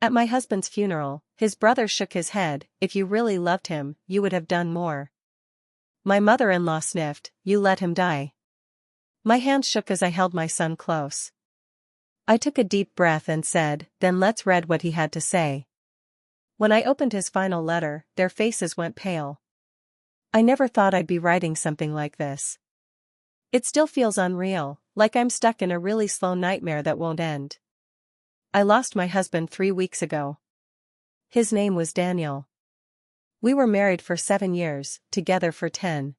At my husband's funeral, his brother shook his head. If you really loved him, you would have done more. My mother-in-law sniffed, you let him die. My hand shook as I held my son close. I took a deep breath and said, then let's read what he had to say. When I opened his final letter, their faces went pale. I never thought I'd be writing something like this. It still feels unreal, like I'm stuck in a really slow nightmare that won't end. I lost my husband 3 weeks ago. His name was Daniel. We were married for 7 years, together for 10.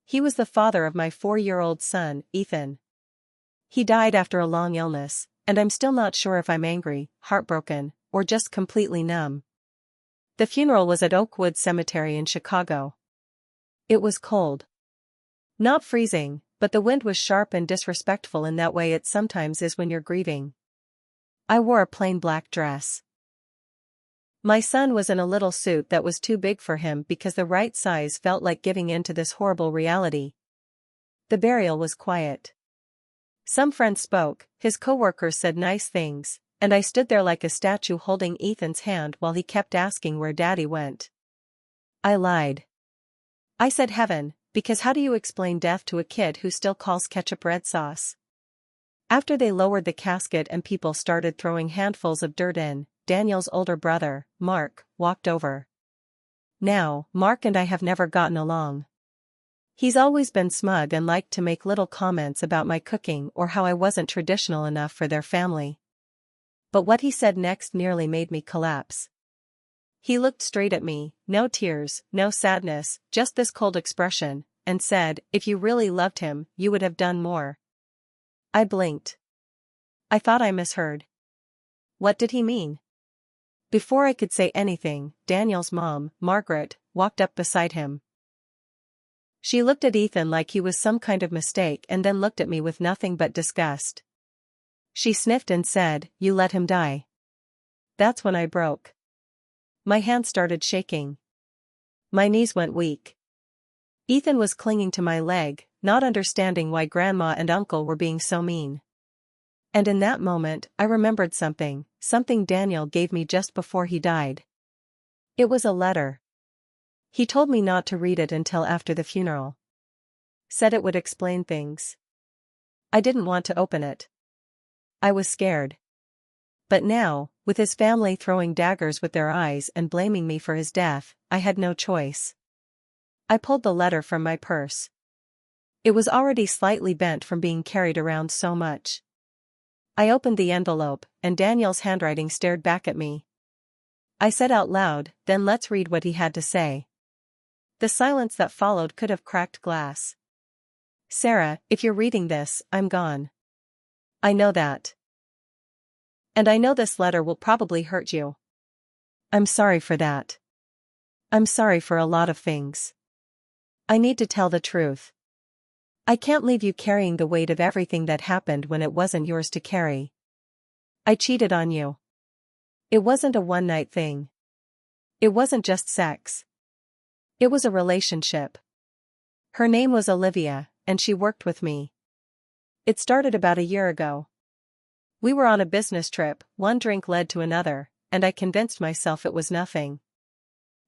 He was the father of my 4-year-old son, Ethan. He died after a long illness, and I'm still not sure if I'm angry, heartbroken, or just completely numb. The funeral was at Oakwood Cemetery in Chicago. It was cold. Not freezing, but the wind was sharp and disrespectful in that way it sometimes is when you're grieving. I wore a plain black dress. My son was in a little suit that was too big for him because the right size felt like giving in to this horrible reality. The burial was quiet. Some friends spoke, his coworkers said nice things, and I stood there like a statue holding Ethan's hand while he kept asking where Daddy went. I lied. I said heaven, because how do you explain death to a kid who still calls ketchup red sauce? After they lowered the casket and people started throwing handfuls of dirt in, Daniel's older brother, Mark, walked over. Now, Mark and I have never gotten along. He's always been smug and liked to make little comments about my cooking or how I wasn't traditional enough for their family. But what he said next nearly made me collapse. He looked straight at me, no tears, no sadness, just this cold expression, and said, if you really loved him, you would have done more. I blinked. I thought I misheard. What did he mean? Before I could say anything, Daniel's mom, Margaret, walked up beside him. She looked at Ethan like he was some kind of mistake and then looked at me with nothing but disgust. She sniffed and said, you let him die. That's when I broke. My hand started shaking. My knees went weak. Ethan was clinging to my leg, not understanding why Grandma and Uncle were being so mean. And in that moment, I remembered something Daniel gave me just before he died. It was a letter. He told me not to read it until after the funeral. Said it would explain things. I didn't want to open it. I was scared. But now, with his family throwing daggers with their eyes and blaming me for his death, I had no choice. I pulled the letter from my purse. It was already slightly bent from being carried around so much. I opened the envelope, and Daniel's handwriting stared back at me. I said out loud, then let's read what he had to say. The silence that followed could have cracked glass. Sarah, if you're reading this, I'm gone. I know that. And I know this letter will probably hurt you. I'm sorry for that. I'm sorry for a lot of things. I need to tell the truth. I can't leave you carrying the weight of everything that happened when it wasn't yours to carry. I cheated on you. It wasn't a one-night thing. It wasn't just sex. It was a relationship. Her name was Olivia, and she worked with me. It started about a year ago. We were on a business trip, one drink led to another, and I convinced myself it was nothing.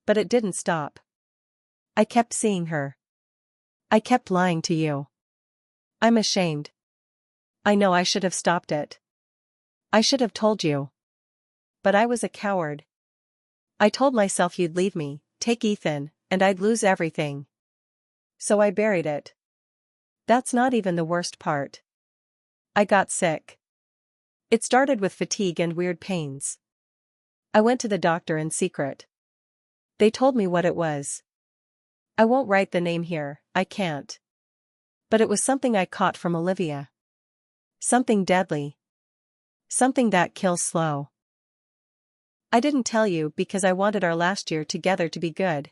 But it didn't stop. I kept seeing her. I kept lying to you. I'm ashamed. I know I should have stopped it. I should have told you. But I was a coward. I told myself you'd leave me, take Ethan, and I'd lose everything. So I buried it. That's not even the worst part. I got sick. It started with fatigue and weird pains. I went to the doctor in secret. They told me what it was. I won't write the name here, I can't. But it was something I caught from Olivia. Something deadly. Something that kills slow. I didn't tell you because I wanted our last year together to be good.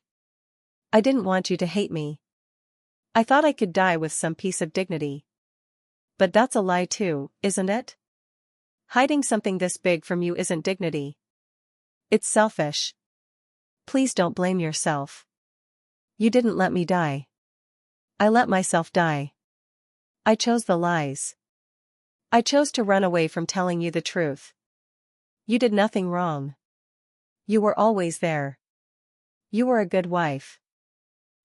I didn't want you to hate me. I thought I could die with some piece of dignity. But that's a lie too, isn't it? Hiding something this big from you isn't dignity. It's selfish. Please don't blame yourself. You didn't let me die. I let myself die. I chose the lies. I chose to run away from telling you the truth. You did nothing wrong. You were always there. You were a good wife.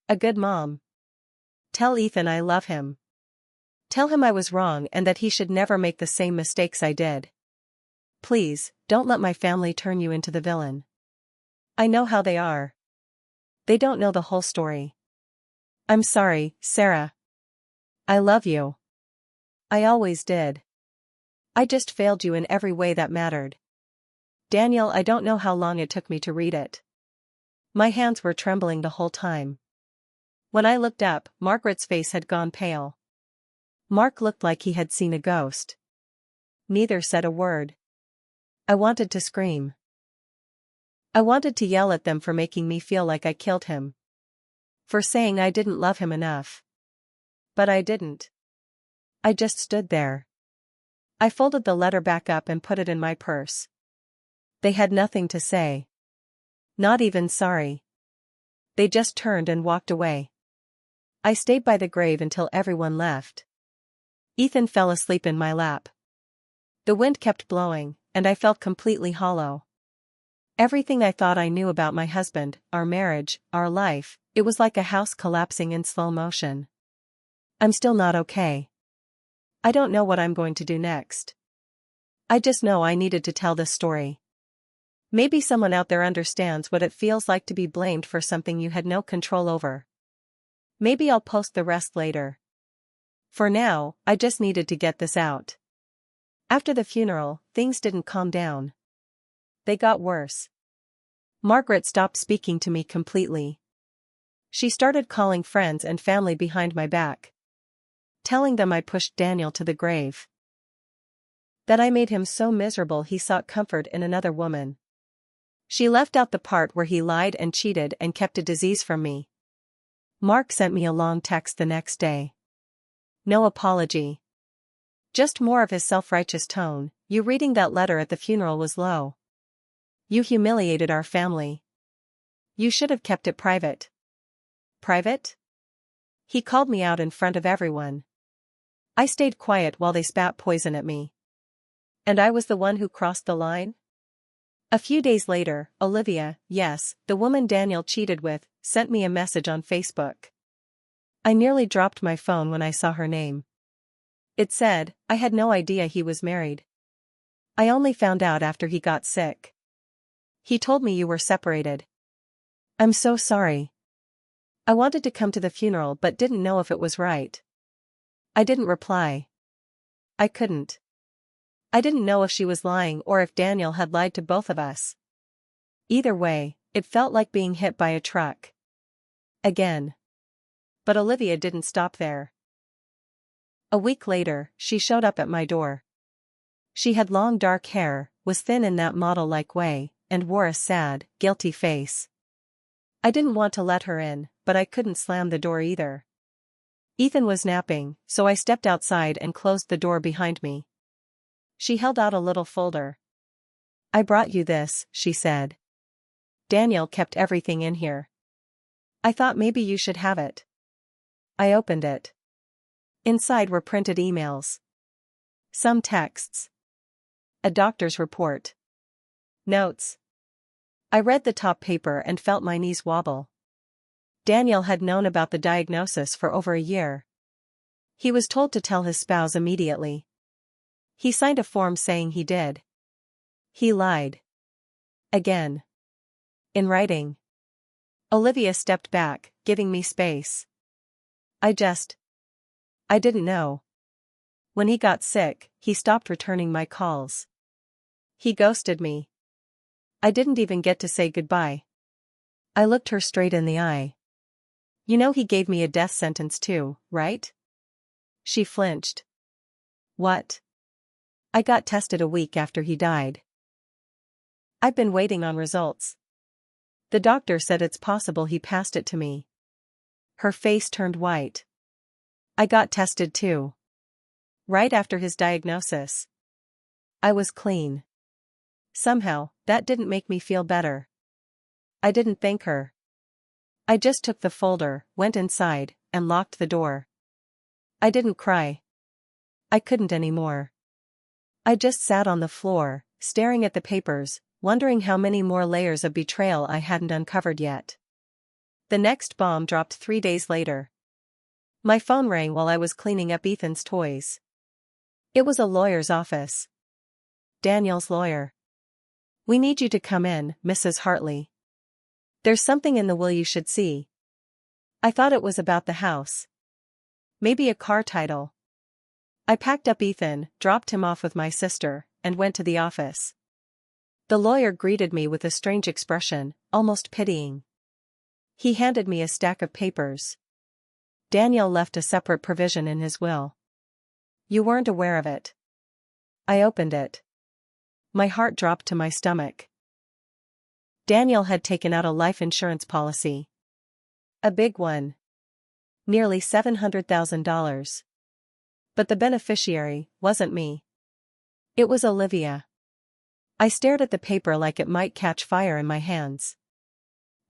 A good mom. Tell Ethan I love him. Tell him I was wrong and that he should never make the same mistakes I did. Please, don't let my family turn you into the villain. I know how they are. They don't know the whole story. I'm sorry, Sarah. I love you. I always did. I just failed you in every way that mattered. Daniel, I don't know how long it took me to read it. My hands were trembling the whole time. When I looked up, Margaret's face had gone pale. Mark looked like he had seen a ghost. Neither said a word. I wanted to scream. I wanted to yell at them for making me feel like I killed him. For saying I didn't love him enough. But I didn't. I just stood there. I folded the letter back up and put it in my purse. They had nothing to say. Not even sorry. They just turned and walked away. I stayed by the grave until everyone left. Ethan fell asleep in my lap. The wind kept blowing, and I felt completely hollow. Everything I thought I knew about my husband, our marriage, our life, it was like a house collapsing in slow motion. I'm still not okay. I don't know what I'm going to do next. I just know I needed to tell this story. Maybe someone out there understands what it feels like to be blamed for something you had no control over. Maybe I'll post the rest later. For now, I just needed to get this out. After the funeral, things didn't calm down. They got worse. Margaret stopped speaking to me completely. She started calling friends and family behind my back. Telling them I pushed Daniel to the grave. That I made him so miserable he sought comfort in another woman. She left out the part where he lied and cheated and kept a disease from me. Mark sent me a long text the next day. No apology. Just more of his self-righteous tone. You reading that letter at the funeral was low. You humiliated our family. You should have kept it private. Private? He called me out in front of everyone. I stayed quiet while they spat poison at me. And I was the one who crossed the line? A few days later, Olivia, yes, the woman Daniel cheated with, sent me a message on Facebook. I nearly dropped my phone when I saw her name. It said, I had no idea he was married. I only found out after he got sick. He told me you were separated. I'm so sorry. I wanted to come to the funeral but didn't know if it was right. I didn't reply. I couldn't. I didn't know if she was lying or if Daniel had lied to both of us. Either way, it felt like being hit by a truck. Again. But Olivia didn't stop there. A week later, she showed up at my door. She had long dark hair, was thin in that model-like way, and wore a sad, guilty face. I didn't want to let her in, but I couldn't slam the door either. Ethan was napping, so I stepped outside and closed the door behind me. She held out a little folder. I brought you this, she said. Daniel kept everything in here. I thought maybe you should have it. I opened it. Inside were printed emails. Some texts. A doctor's report. Notes. I read the top paper and felt my knees wobble. Daniel had known about the diagnosis for over a year. He was told to tell his spouse immediately. He signed a form saying he did. He lied. Again. In writing. Olivia stepped back, giving me space. I didn't know. When he got sick, he stopped returning my calls. He ghosted me. I didn't even get to say goodbye. I looked her straight in the eye. You know he gave me a death sentence too, right? She flinched. What? I got tested a week after he died. I've been waiting on results. The doctor said it's possible he passed it to me. Her face turned white. I got tested too. Right after his diagnosis. I was clean. Somehow, that didn't make me feel better. I didn't thank her. I just took the folder, went inside, and locked the door. I didn't cry. I couldn't anymore. I just sat on the floor, staring at the papers, wondering how many more layers of betrayal I hadn't uncovered yet. The next bomb dropped 3 days later. My phone rang while I was cleaning up Ethan's toys. It was a lawyer's office. Daniel's lawyer. "We need you to come in, Mrs. Hartley. There's something in the will you should see." I thought it was about the house. Maybe a car title. I packed up Ethan, dropped him off with my sister, and went to the office. The lawyer greeted me with a strange expression, almost pitying. He handed me a stack of papers. Daniel left a separate provision in his will. "You weren't aware of it." I opened it. My heart dropped to my stomach. Daniel had taken out a life insurance policy. A big one. Nearly $700,000. But the beneficiary wasn't me. It was Olivia. I stared at the paper like it might catch fire in my hands.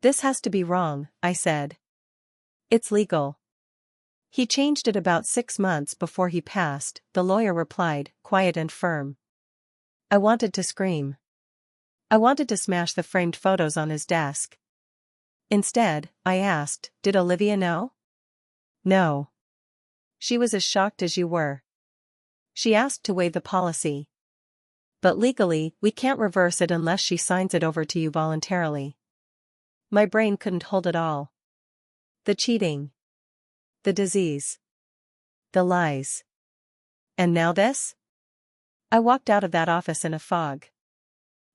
"This has to be wrong," I said. "It's legal." "He changed it about 6 months before he passed," the lawyer replied, quiet and firm. I wanted to scream. I wanted to smash the framed photos on his desk. Instead, I asked, "Did Olivia know?" "No. She was as shocked as you were. She asked to waive the policy. But legally, we can't reverse it unless she signs it over to you voluntarily." My brain couldn't hold it all. The cheating. The disease. The lies. And now this? I walked out of that office in a fog.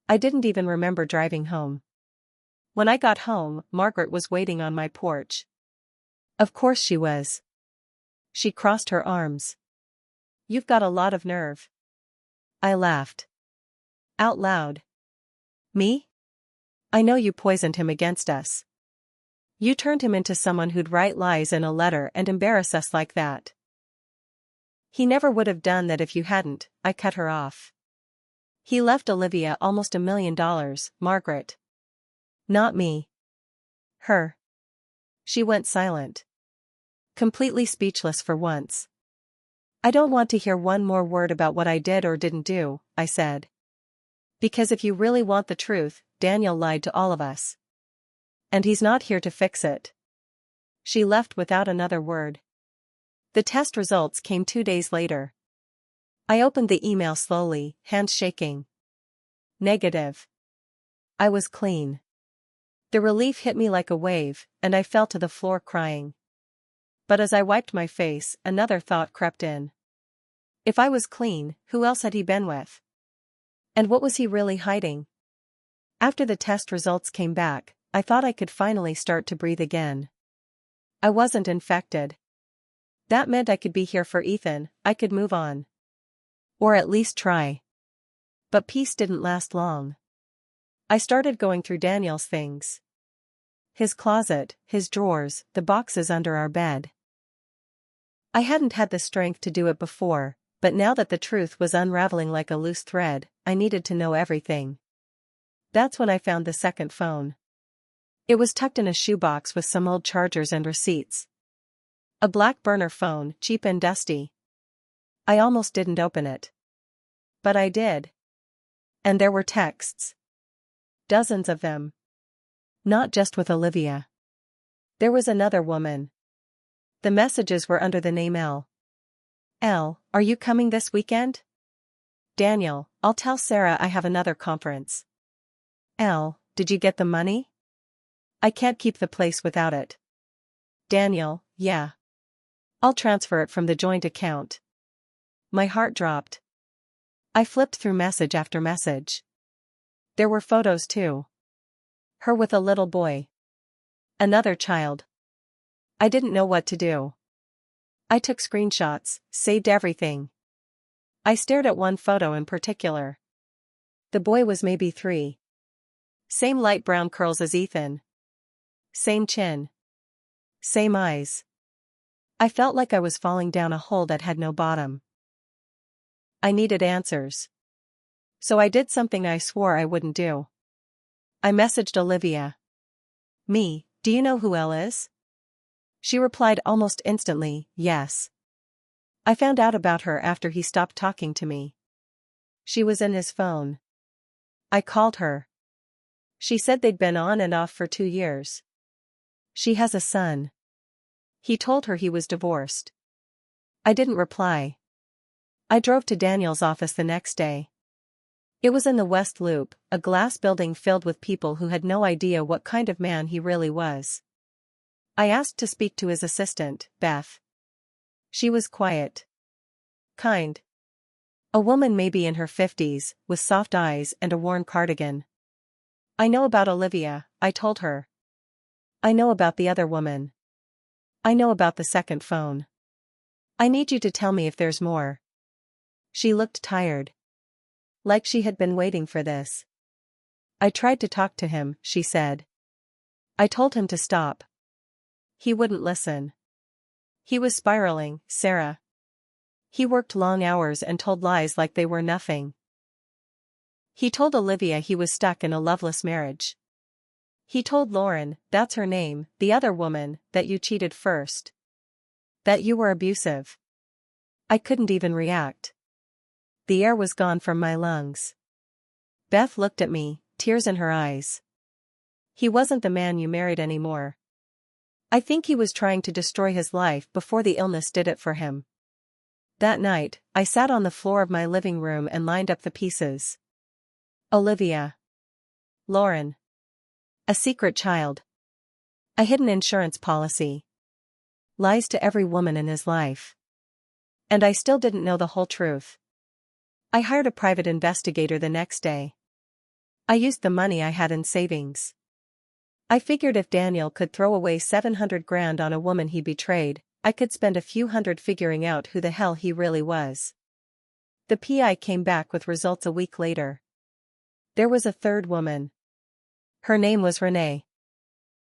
I didn't even remember driving home. When I got home, Margaret was waiting on my porch. Of course she was. She crossed her arms. "You've got a lot of nerve." I laughed. Out loud. "Me? I know you poisoned him against us. You turned him into someone who'd write lies in a letter and embarrass us like that." "He never would have done that if you hadn't," I cut her off. "He left Olivia almost $1 million, Margaret. Not me. Her." She went silent. Completely speechless for once. "I don't want to hear one more word about what I did or didn't do," I said. "Because if you really want the truth, Daniel lied to all of us. And he's not here to fix it." She left without another word. The test results came 2 days later. I opened the email slowly, hands shaking. Negative. I was clean. The relief hit me like a wave, and I fell to the floor crying. But as I wiped my face, another thought crept in. If I was clean, who else had he been with? And what was he really hiding? After the test results came back, I thought I could finally start to breathe again. I wasn't infected. That meant I could be here for Ethan, I could move on. Or at least try. But peace didn't last long. I started going through Daniel's things. His closet, his drawers, the boxes under our bed. I hadn't had the strength to do it before, but now that the truth was unraveling like a loose thread, I needed to know everything. That's when I found the second phone. It was tucked in a shoebox with some old chargers and receipts. A black burner phone, cheap and dusty. I almost didn't open it. But I did. And there were texts. Dozens of them. Not just with Olivia. There was another woman. The messages were under the name L. "L, are you coming this weekend?" "Daniel, I'll tell Sarah I have another conference." "L, did you get the money? I can't keep the place without it." "Daniel, yeah. I'll transfer it from the joint account." My heart dropped. I flipped through message after message. There were photos too. Her with a little boy. Another child. I didn't know what to do. I took screenshots, saved everything. I stared at one photo in particular. The boy was maybe 3. Same light brown curls as Ethan. Same chin. Same eyes. I felt like I was falling down a hole that had no bottom. I needed answers. So I did something I swore I wouldn't do. I messaged Olivia. "Me, do you know who Elle is?" She replied almost instantly, "Yes." I found out about her after he stopped talking to me. She was in his phone. I called her. She said they'd been on and off for 2 years. She has a son. He told her he was divorced. I didn't reply. I drove to Daniel's office the next day. It was in the West Loop, a glass building filled with people who had no idea what kind of man he really was. I asked to speak to his assistant, Beth. She was quiet. Kind. A woman maybe in her 50s, with soft eyes and a worn cardigan. I know about Olivia, I told her. I know about the other woman. I know about the second phone. I need you to tell me if there's more. She looked tired. Like she had been waiting for this. I tried to talk to him, she said. I told him to stop. He wouldn't listen. He was spiraling, Sarah. He worked long hours and told lies like they were nothing. He told Olivia he was stuck in a loveless marriage. He told Lauren, that's her name, the other woman, that you cheated first. That you were abusive. I couldn't even react. The air was gone from my lungs. Beth looked at me, tears in her eyes. He wasn't the man you married anymore. I think he was trying to destroy his life before the illness did it for him. That night, I sat on the floor of my living room and lined up the pieces. Olivia. Lauren. A secret child. A hidden insurance policy. Lies to every woman in his life. And I still didn't know the whole truth. I hired a private investigator the next day. I used the money I had in savings. I figured if Daniel could throw away $700,000 on a woman he betrayed, I could spend a few hundred figuring out who the hell he really was. The PI came back with results a week later. There was a third woman. Her name was Renee.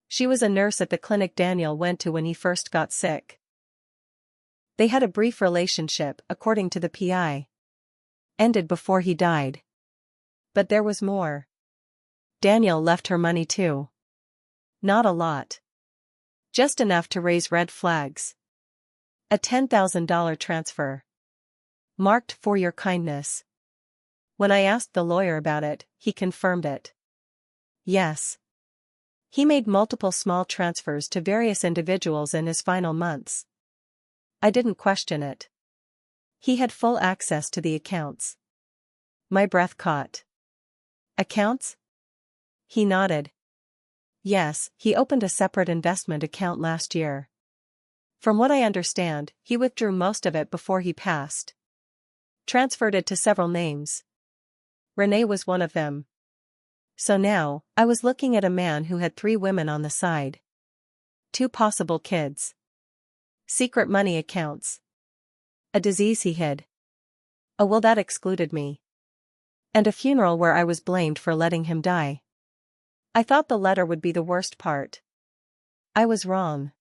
She was a nurse at the clinic Daniel went to when he first got sick. They had a brief relationship, according to the PI. Ended before he died. But there was more. Daniel left her money too. Not a lot. Just enough to raise red flags. A $10,000 transfer. Marked for your kindness. When I asked the lawyer about it, he confirmed it. Yes. He made multiple small transfers to various individuals in his final months. I didn't question it. He had full access to the accounts. My breath caught. Accounts? He nodded. Yes, he opened a separate investment account last year. From what I understand, he withdrew most of it before he passed. Transferred it to several names. Renee was one of them. So now, I was looking at a man who had 3 women on the side. 2 possible kids. Secret money accounts. A disease he hid. A will that excluded me. And a funeral where I was blamed for letting him die. I thought the letter would be the worst part. I was wrong.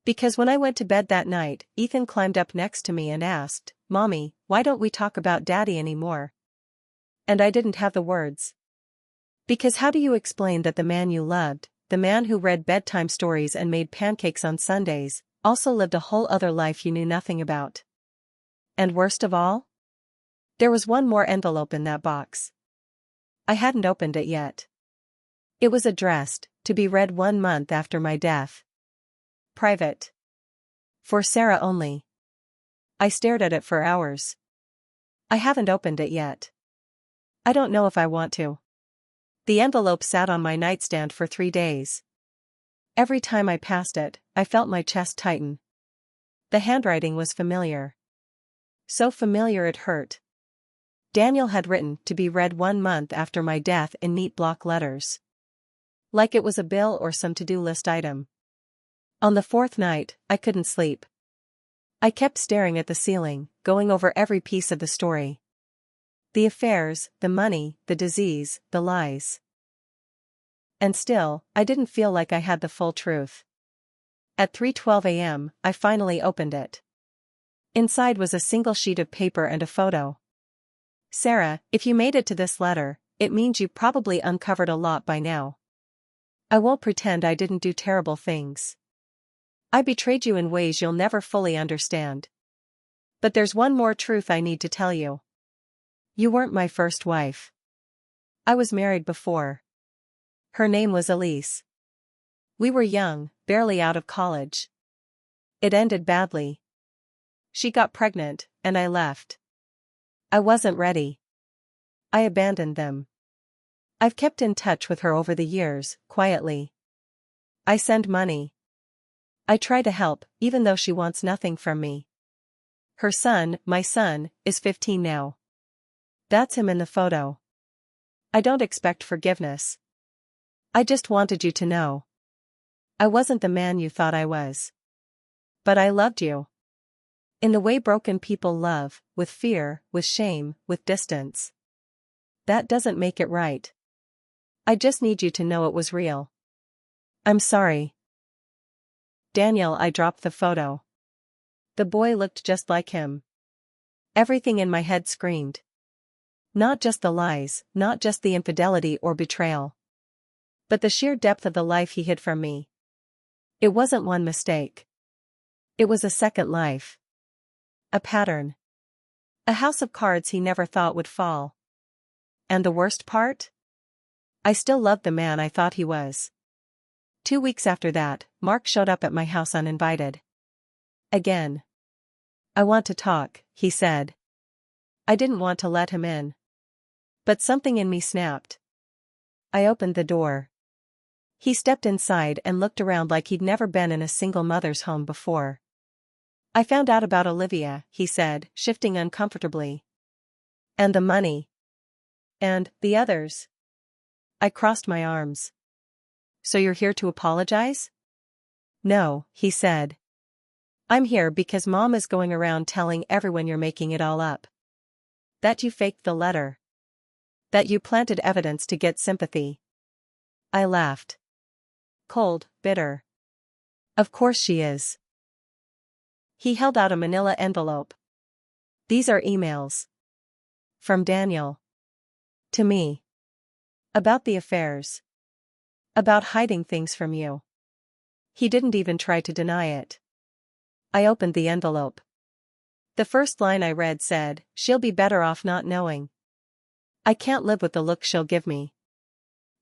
Because when I went to bed that night, Ethan climbed up next to me and asked, "Mommy, why don't we talk about Daddy anymore?" And I didn't have the words. Because how do you explain that the man you loved, the man who read bedtime stories and made pancakes on Sundays, also lived a whole other life you knew nothing about? And worst of all? There was one more envelope in that box. I hadn't opened it yet. It was addressed, to be read 1 month after my death. Private. For Sarah only. I stared at it for hours. I haven't opened it yet. I don't know if I want to. The envelope sat on my nightstand for 3 days. Every time I passed it, I felt my chest tighten. The handwriting was familiar. So familiar it hurt. Daniel had written to be read 1 month after my death in neat block letters. Like it was a bill or some to-do list item. On the 4th night, I couldn't sleep. I kept staring at the ceiling, going over every piece of the story. The affairs, the money, the disease, the lies. And still, I didn't feel like I had the full truth. At 3:12 a.m., I finally opened it. Inside was a single sheet of paper and a photo. Sarah, if you made it to this letter, it means you probably uncovered a lot by now. I won't pretend I didn't do terrible things. I betrayed you in ways you'll never fully understand. But there's one more truth I need to tell you. You weren't my first wife. I was married before. Her name was Elise. We were young, barely out of college. It ended badly. She got pregnant, and I left. I wasn't ready. I abandoned them. I've kept in touch with her over the years, quietly. I send money. I try to help, even though she wants nothing from me. Her son, my son, is 15 now. That's him in the photo. I don't expect forgiveness. I just wanted you to know. I wasn't the man you thought I was. But I loved you. In the way broken people love, with fear, with shame, with distance. That doesn't make it right. I just need you to know it was real. I'm sorry. Daniel, I dropped the photo. The boy looked just like him. Everything in my head screamed. Not just the lies, not just the infidelity or betrayal. But the sheer depth of the life he hid from me. It wasn't one mistake. It was a second life. A pattern. A house of cards he never thought would fall. And the worst part? I still loved the man I thought he was. 2 weeks after that, Mark showed up at my house uninvited. Again. I want to talk, he said. I didn't want to let him in. But something in me snapped. I opened the door. He stepped inside and looked around like he'd never been in a single mother's home before. I found out about Olivia, he said, shifting uncomfortably. And the money. And the others. I crossed my arms. So you're here to apologize? No, he said. I'm here because Mom is going around telling everyone you're making it all up. That you faked the letter. That you planted evidence to get sympathy. I laughed. Cold, bitter. Of course she is. He held out a manila envelope. These are emails. From Daniel. To me. About the affairs. About hiding things from you. He didn't even try to deny it. I opened the envelope. The first line I read said, "She'll be better off not knowing. I can't live with the look she'll give me."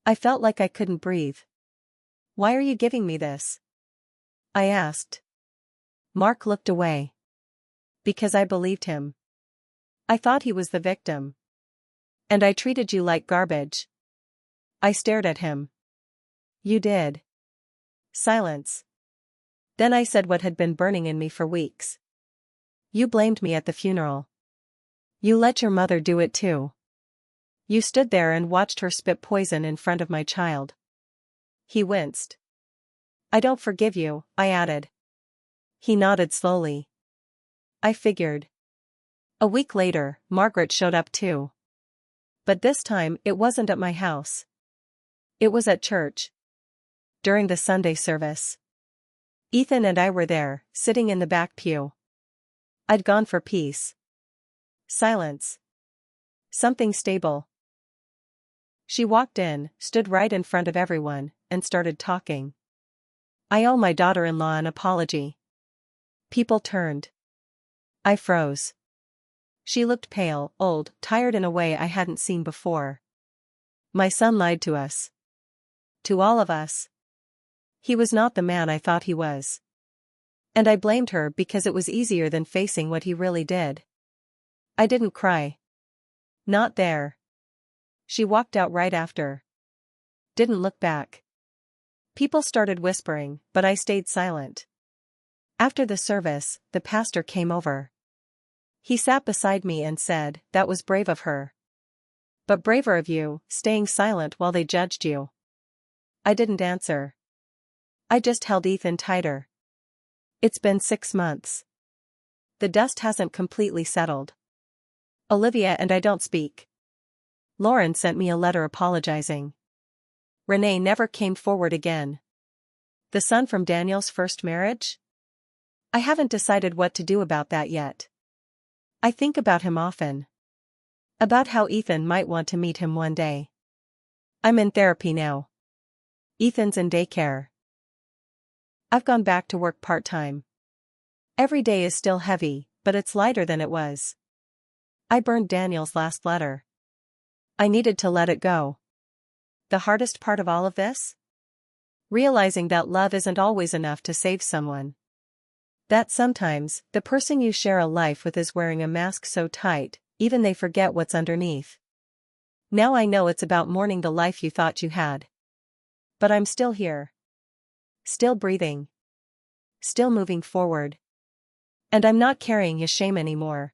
I felt like I couldn't breathe. Why are you giving me this? I asked. Mark looked away. Because I believed him. I thought he was the victim. And I treated you like garbage. I stared at him. You did. Silence. Then I said what had been burning in me for weeks. You blamed me at the funeral. You let your mother do it too. You stood there and watched her spit poison in front of my child. He winced. I don't forgive you, I added. He nodded slowly. I figured. A week later, Margaret showed up too. But this time, it wasn't at my house. It was at church. During the Sunday service. Ethan and I were there, sitting in the back pew. I'd gone for peace. Silence. Something stable. She walked in, stood right in front of everyone, and started talking. I owe my daughter-in-law an apology. People turned. I froze. She looked pale, old, tired in a way I hadn't seen before. My son lied to us. To all of us. He was not the man I thought he was. And I blamed her because it was easier than facing what he really did. I didn't cry. Not there. She walked out right after. Didn't look back. People started whispering, but I stayed silent. After the service, the pastor came over. He sat beside me and said, "That was brave of her. But braver of you, staying silent while they judged you." I didn't answer. I just held Ethan tighter. It's been 6 months. The dust hasn't completely settled. Olivia and I don't speak. Lauren sent me a letter apologizing. Renee never came forward again. The son from Daniel's first marriage? I haven't decided what to do about that yet. I think about him often. About how Ethan might want to meet him one day. I'm in therapy now. Ethan's in daycare. I've gone back to work part-time. Every day is still heavy, but it's lighter than it was. I burned Daniel's last letter. I needed to let it go. The hardest part of all of this? Realizing that love isn't always enough to save someone. That sometimes, the person you share a life with is wearing a mask so tight, even they forget what's underneath. Now I know it's about mourning the life you thought you had. But I'm still here. Still breathing. Still moving forward. And I'm not carrying his shame anymore.